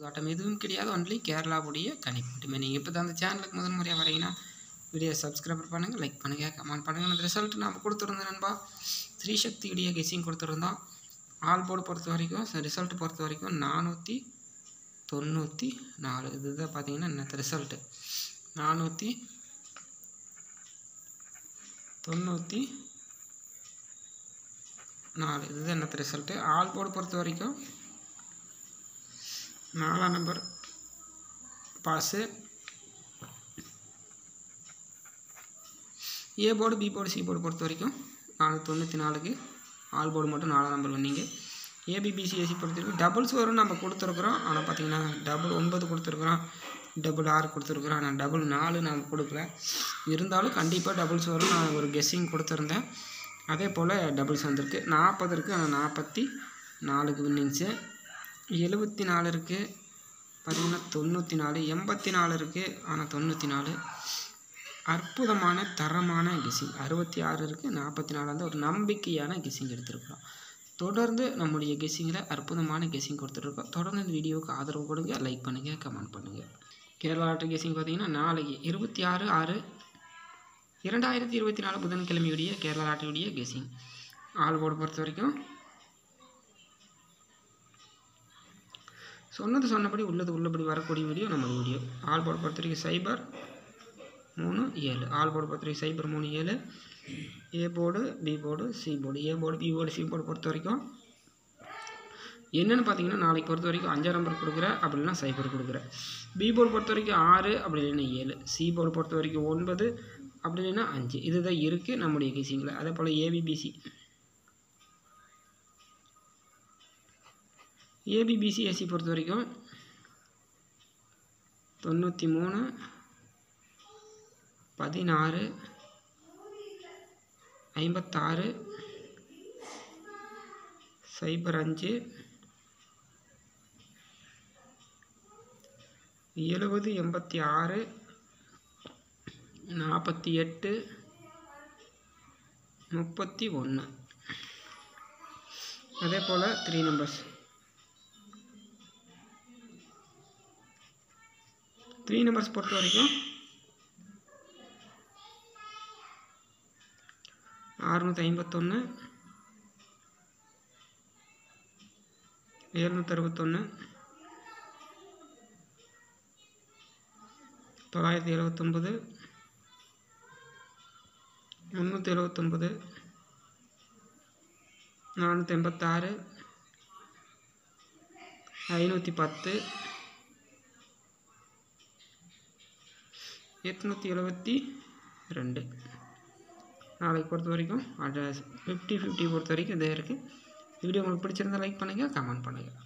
ஆட்டம் எதுவும் கிடையாது. ஒன்லி கேரளாவுடைய கணிப்பு மட்டுமே. நீங்கள் இப்போ தான் அந்த சேனலுக்கு முதல் முறையாக வரீங்கன்னா வீடியோ சப்ஸ்கிரைபர் பண்ணுங்கள், லைக் பண்ணுங்கள், கமெண்ட் பண்ணுங்கள். அந்த ரிசல்ட் நம்ம கொடுத்துருந்தோம் நண்பா. ஸ்ரீசக்தியுடைய கெஸிங் கொடுத்துருந்தோம். ஆல் போர்டு பொறுத்த வரைக்கும் ரிசல்ட் பொறுத்த வரைக்கும் 494. இதுதான் பார்த்தீங்கன்னா இன்னத்த ரிசல்ட்டு 494. இதுதான் இன்னத்த ரிசல்ட்டு. ஆல் போர்டு பொறுத்த வரைக்கும் 4ஆம் number pass. A board, B board, C board பொறுத்த வரைக்கும் 494க்கு ஆல் போர்டு மட்டும் 4ஆம் நம்பர் வந்தீங்க. ஏபிபிசிஎஸ்சி பொறுத்த வரைக்கும் டபுள்ஸ் வரும் நம்ம கொடுத்துருக்குறோம். ஆனால் பார்த்தீங்கன்னா டபுள் 9 கொடுத்துருக்குறோம், டபுள் 6 கொடுத்துருக்குறோம். ஆனால் டபுள் 4 நம்ம கொடுக்கல. இருந்தாலும் கண்டிப்பாக டபுள்ஸ் வரும். நான் ஒரு கெஸ்ஸிங் கொடுத்துருந்தேன். அதே போல் டபுள்ஸ் வந்திருக்கு. 40 இருக்குது, ஆனால் 44க்கு வின்னிங்ஸு. 74 இருக்குது, பார்த்திங்கன்னா 94. 84 இருக்குது, ஆனால் 94. அற்புதமான தரமான கெஸ்ஸிங். 66 இருக்குது, 44 வந்து ஒரு நம்பிக்கையான கெஸ்ஸிங் எடுத்துருக்குறோம். தொடர்ந்து நம்முடைய கெஸ்ஸிங்கில் அற்புதமான கெஸ்ஸிங் கொடுத்துட்ருக்கோம். தொடர்ந்து இந்த வீடியோவுக்கு ஆதரவு கொடுங்க, லைக் பண்ணுங்கள், கமெண்ட் பண்ணுங்கள். கேரளா லாட்டரி கெஸ்ஸிங் பார்த்திங்கன்னா நாளைக்கு 26/6/2024 புதன்கிழமையுடைய கேரளா லாட்டரியுடைய கெஸ்ஸிங். ஆல் போர்டு பொறுத்த வரைக்கும் சொன்னபடி உள்ளபடி வரக்கூடிய வீடியோ நம்ம வீடியோ. ஆல் போர்டு பொறுத்த வரைக்கும் 037. ஆல் போர்டு பொறுத்த வரைக்கும் 037. A board, B board, C board. A board, B board, C board பொறுத்த வரைக்கும் என்னென்னு பார்த்தீங்கன்னா நாளைக்கு பொறுத்த வரைக்கும் 5ஆம் நம்பர் கொடுக்குறேன், அப்படி இல்லைனா 0 கொடுக்குறேன். பி போர்டு பொறுத்த வரைக்கும் 6, அப்படி இல்லைன்னா 7. சி போர்டு பொறுத்த வரைக்கும் 9, அப்படி இல்லைன்னா 5. இதுதான் இருக்குது நம்முடைய கெஸ்ஸிங்கில். அதே போல் ஏபிபிசிஎஸ்சி பொறுத்த வரைக்கும் 93, 16, 56, 05, 70, 86, 48, 31. அதே போல் 3 நம்பர்ஸ். 3 நம்பர்ஸ் பொறுத்த வரைக்கும் 651, 761, 979, 379, 486, 510, 872. நாளைக்கு பொறுத்த வரைக்கும் 50-50 பொறுத்த வரைக்கும் இதே இருக்குது. வீடியோ உங்களுக்கு பிடிச்சிருந்தால் லைக் பண்ணுங்கள், கமெண்ட் பண்ணுங்கள்.